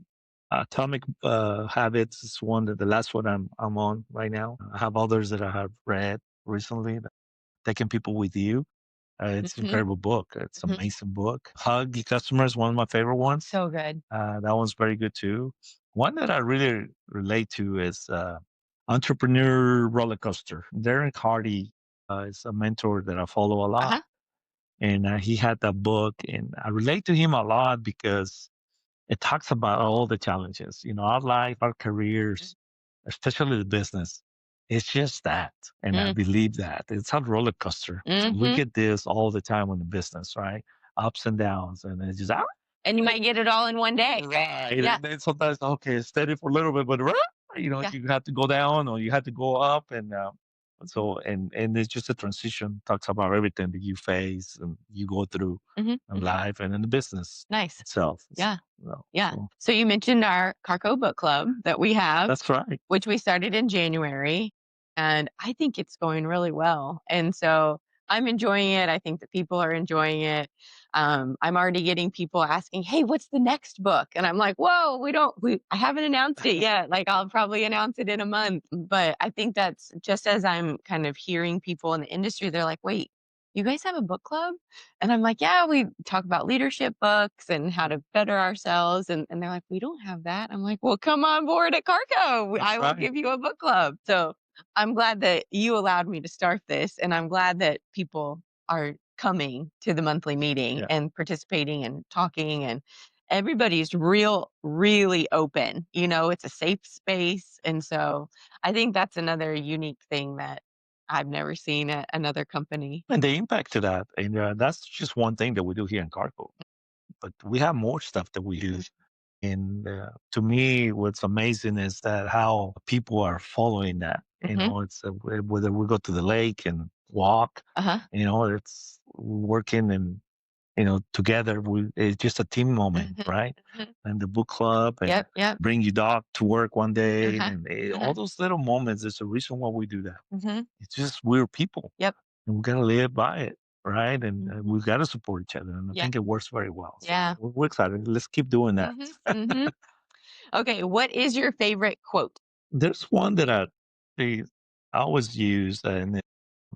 Habits is one that the last one I'm on right now. I have others that I have read recently. Taking People with You. It's an incredible book. It's an amazing book. Hug Your Customers, one of my favorite ones. So good. That one's very good too. One that I really relate to is Entrepreneur Roller Coaster. Darren Hardy is a mentor that I follow a lot. And he had that book, and I relate to him a lot because it talks about all the challenges, our life, our careers, especially the business. It's just that. And I believe that. It's a roller coaster. We get this all the time in the business, right? Ups and downs. And it's just, and you might get it all in one day. Right. Yeah. And then sometimes, okay, steady for a little bit, but you have to go down or you have to go up. And and it's just a transition, talks about everything that you face and you go through in life and in the business itself. Yeah. So you mentioned our Carrco book club that we have. That's right. Which we started in January. And I think it's going really well. And so I'm enjoying it. I think that people are enjoying it. I'm already getting people asking, hey, what's the next book? And I'm like, whoa, I haven't announced it yet. Like I'll probably announce it in a month. But I think that's just as I'm kind of hearing people in the industry, they're like, wait, you guys have a book club? And I'm like, yeah, we talk about leadership books and how to better ourselves. And they're like, we don't have that. I'm like, well, come on board at Carrco. I will give you a book club. So I'm glad that you allowed me to start this. And I'm glad that people are coming to the monthly meeting and participating and talking, and everybody's really open. It's a safe space. And so I think that's another unique thing that I've never seen at another company. And the impact to that, and that's just one thing that we do here in Carrco. But we have more stuff that we do. And to me, what's amazing is that how people are following that. It's whether we go to the lake and walk, it's working and together. It's just a team moment, right? And the book club, and bring your dog to work one day, and all those little moments. There's a reason why we do that. It's just we're people, and we gotta live by it, right? And we've got to support each other, and I think it works very well. So we're excited. Let's keep doing that. Okay, what is your favorite quote? There's one that I always use, and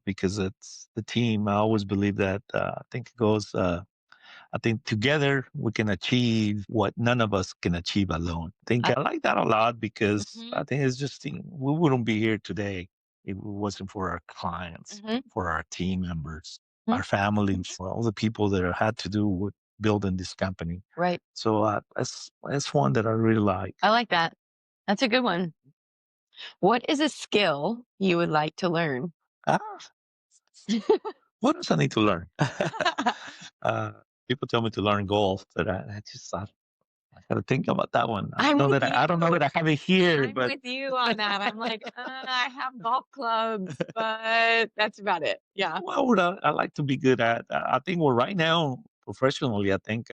because it's the team, I always believe that I think it goes. I think together we can achieve what none of us can achieve alone. I like that a lot because I think it's just we wouldn't be here today if it wasn't for our clients, for our team members, our families, for all the people that had to do with building this company. Right. So that's one that I really like. I like that. That's a good one. What is a skill you would like to learn? Ah, what else I need to learn? People tell me to learn golf, but I got to think about that one. I don't know that I have it here, I'm but with you on that. I'm like, I have golf clubs, but that's about it. Yeah. what would I like to be good at? I think right now, professionally, I think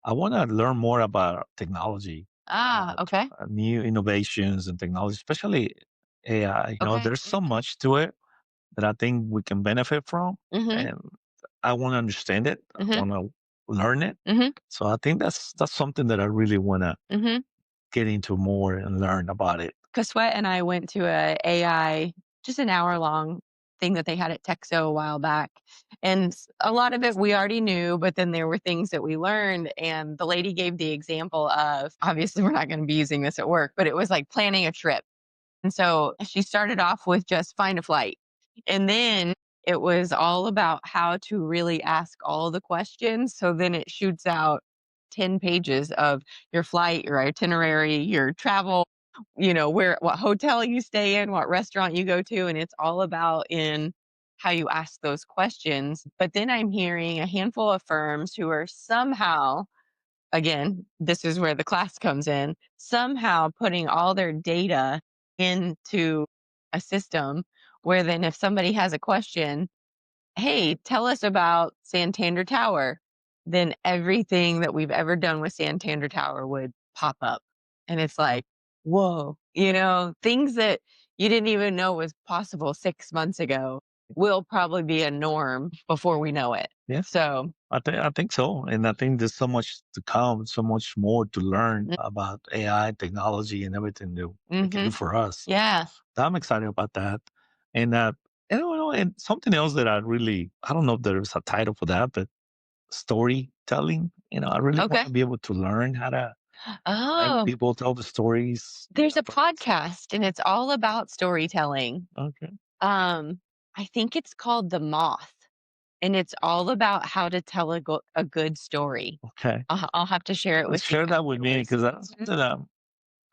I want to learn more about technology, Okay. new innovations and technology, especially AI. Okay. There's so much to it that I think we can benefit from, and I want to understand it. I want to learn it. So I think that's something that I really want to get into more and learn about it. Sweat and I went to a AI, just an hour long thing that they had at Texo a while back. And a lot of it we already knew, but then there were things that we learned. And the lady gave the example of, obviously, we're not going to be using this at work, but it was like planning a trip. And so she started off with just find a flight. And then it was all about how to really ask all the questions. So then it shoots out 10 pages of your flight, your itinerary, your travel, what hotel you stay in, what restaurant you go to. And it's all about in how you ask those questions. But then I'm hearing a handful of firms who are somehow, again, this is where the class comes in, somehow putting all their data into a system where then if somebody has a question, hey, tell us about Santander Tower, then everything that we've ever done with Santander Tower would pop up. And it's like, whoa, things that you didn't even know was possible 6 months ago will probably be a norm before we know it. Yeah. So I think so. And I think there's so much to come, so much more to learn about AI technology and everything that it can do for us. yeah. I'm excited about that. And and something else that I don't know if there's a title for that, but storytelling. I really want to be able to learn how to let people tell the stories. There's a podcast and it's all about storytelling. Okay. I think it's called The Moth, and it's all about how to tell a good story. Okay. I'll have to share it with you. Share that with me because that's something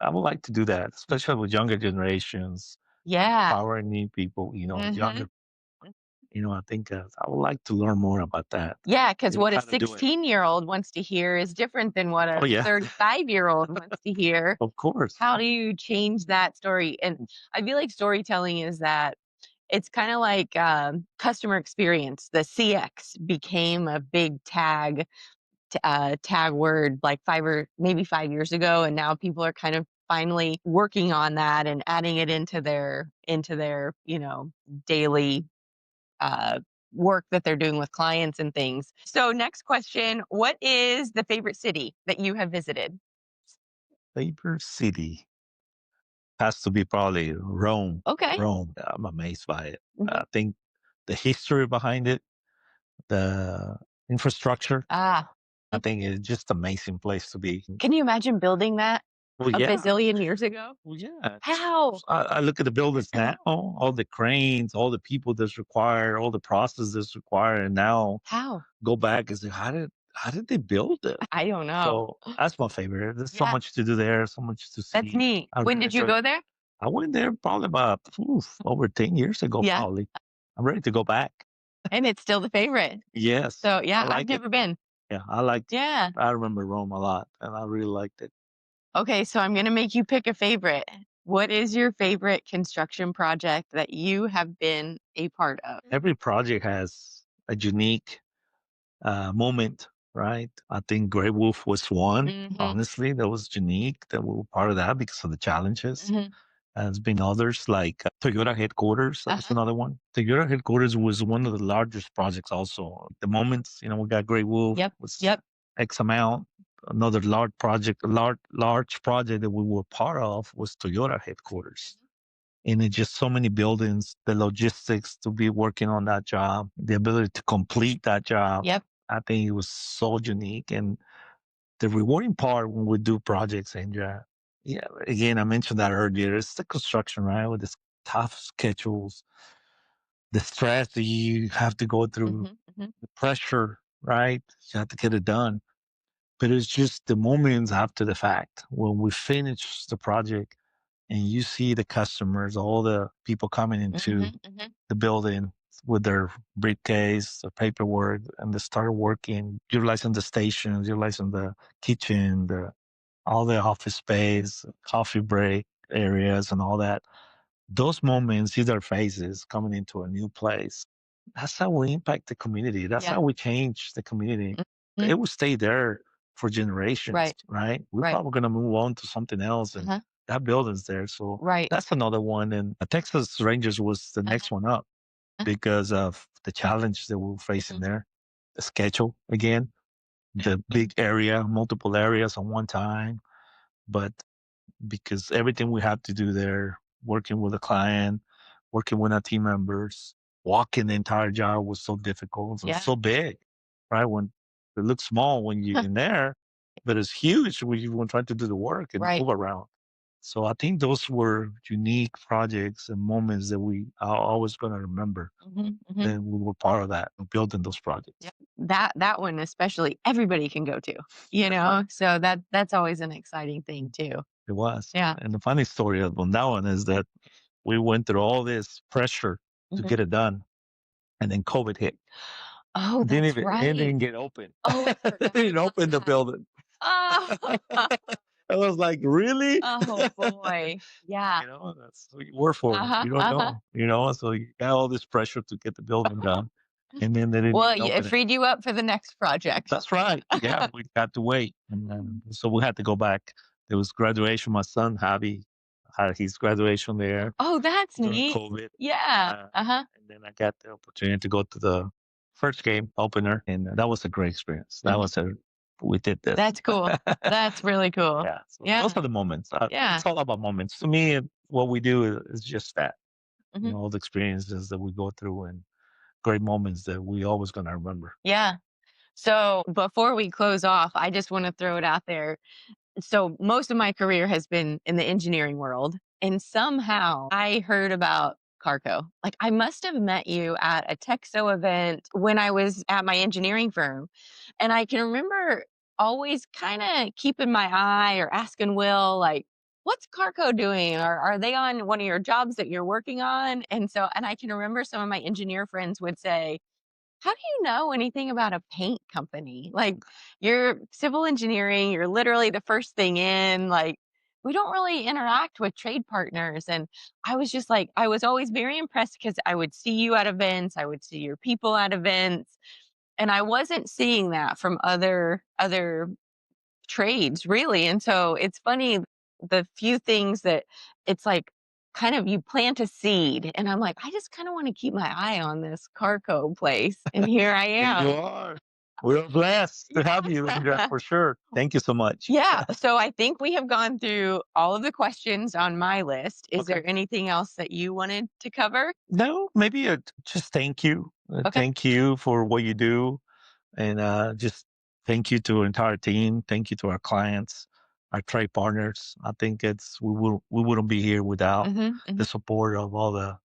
I would like to do that, especially with younger generations, Yeah. empowering new people, younger. I think I would like to learn more about that. Yeah, because what a how to do it. 16-year-old wants to hear is different than what a Oh, yeah. 35-year-old wants to hear. Of course. How do you change that story? And I feel like storytelling is that it's kind of like customer experience. The CX became a big tag word like 5 years ago, and now people are kind of finally working on that and adding it into their daily work that they're doing with clients and things. So next question, what is the favorite city that you have visited? Favorite city has to be probably Rome. Okay. Rome. I'm amazed by it. I think the history behind it, the infrastructure. I think it's just an amazing place to be. Can you imagine building that Well, a yeah. bazillion years ago? Well, yeah. How? I look at the buildings now, all the cranes, all the people that's required, all the process that's required, and now How? go back and say, how did they build it? I don't know. So that's my favorite. There's so much to do there, so much to see. That's neat. When did you go there? I went there probably about over 10 years ago, probably. I'm ready to go back. And it's still the favorite. Yes. So yeah, like I've never been. Yeah, I liked it. Yeah. I remember Rome a lot, and I really liked it. Okay, so I'm going to make you pick a favorite. What is your favorite construction project that you have been a part of? Every project has a unique moment, right? I think Grey Wolf was one. Honestly, that was unique. That we were part of that because of the challenges. There's been others like Toyota headquarters. That's another one. Toyota headquarters was one of the largest projects also. At the moment, we got Grey Wolf. Yep. X amount. Another large project that we were part of was Toyota headquarters. And it's just so many buildings, the logistics to be working on that job, the ability to complete that job. Yep. I think it was so unique. And the rewarding part when we do projects, Andrea, yeah, again, I mentioned that earlier, it's the construction, right? With this tough schedules, the stress that you have to go through, the pressure, right? You have to get it done. But it's just the moments after the fact when we finish the project and you see the customers, all the people coming into the building with their briefcase, their paperwork, and they start working, utilizing the stations, utilizing the kitchen, all the office space, coffee break areas, and all that. Those moments, see their faces coming into a new place. That's how we impact the community. That's Yeah. how we change the community. Mhm. It will stay there for generations, Right. right? We're Right. probably going to move on to something else, and that building's there. So Right. that's another one. And Texas Rangers was the next one up because of the challenge that we were facing there. The schedule again, the big area, multiple areas on one time, but because everything we have to do there, working with a client, working with our team members, walking the entire job was so difficult. It's so big, right? When it looks small when you're in there, but it's huge when you're trying to do the work and Right. move around. So I think those were unique projects and moments that we are always going to remember. That we were part of that, building those projects. Yep. That one especially, everybody can go to, you That's know? right. So that's always an exciting thing too. It was. Yeah. And the funny story on that one is that we went through all this pressure to get it done, and then COVID hit. Oh, Didn't that's even it right. didn't get open. Oh, I forgot Didn't about open the that. building. Oh, I was like, really? oh boy. Yeah. You know, that's what you work for. Uh-huh. You don't know. You know, so you got all this pressure to get the building done, and then they didn't Well, even it open it. freed you up for the next project. That's right. Yeah, we had to wait, and so we had to go back. There was graduation. My son Javi had his graduation there Oh, that's during neat. COVID. Yeah. Uh-huh. And then I got the opportunity to go to the first game opener, and that was a great experience. That was we did this. That's cool. That's really cool. Yeah. So Yeah. those are the moments. Yeah. It's all about moments. To me, what we do is just that. Mhm. You know, all the experiences that we go through and great moments that we always going to remember. Yeah. So before we close off, I just want to throw it out there. So most of my career has been in the engineering world, and somehow I heard about Carco. Like I must have met you at a Texo event when I was at my engineering firm. And I can remember always kind of keeping my eye or asking Will, like, what's Carco doing? Or are they on one of your jobs that you're working on? And I can remember some of my engineer friends would say, how do you know anything about a paint company? Like, you're civil engineering, you're literally the first thing in, like, we don't really interact with trade partners. And I was just like, I was always very impressed because I would see you at events, I would see your people at events, and I wasn't seeing that from other trades really. And so it's funny, the few things that it's like kind of you plant a seed and I'm like, I just kind of want to keep my eye on this Carco place. And here I There you am. are. We're blessed to have you, Andrea, for sure. Thank you so much. Yeah. So I think we have gone through all of the questions on my list. Is Okay. there anything else that you wanted to cover? No, maybe just thank you. Okay. Thank you for what you do. And just thank you to our entire team. Thank you to our clients, our trade partners. I think we wouldn't be here without the support of all the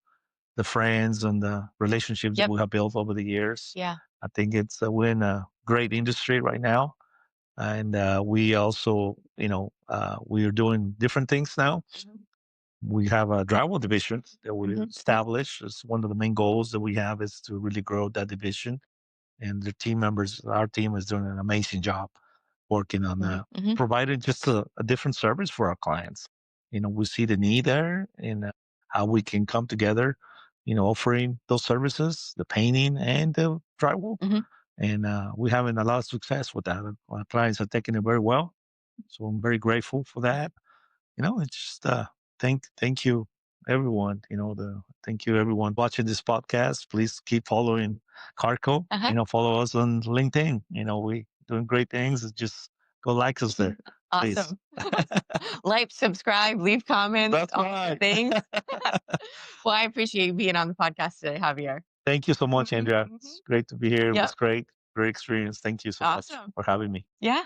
friends and the relationships that we have built over the years. Yeah. I think it's we're in a great industry right now, and we also, we are doing different things now. We have a drywall division that we established. It's one of the main goals that we have is to really grow that division, and the team members, our team is doing an amazing job working on providing just a different service for our clients. We see the need there and how we can come together, offering those services, the painting and the drywall. And we're having a lot of success with that. Our clients are taking it very well. So I'm very grateful for that. It's just thank you everyone. Thank you everyone watching this podcast. Please keep following Carco. Follow us on LinkedIn. We doing great things. Just go like us there. Please. Awesome. Like, subscribe, leave comments, That's all the right. things. Well, I appreciate you being on the podcast today, Javier. Thank you so much, Mhm, Andrea. mhm. It's great to be here. It Yep. was great. Great experience. Thank you so much Awesome. for having me. Yeah.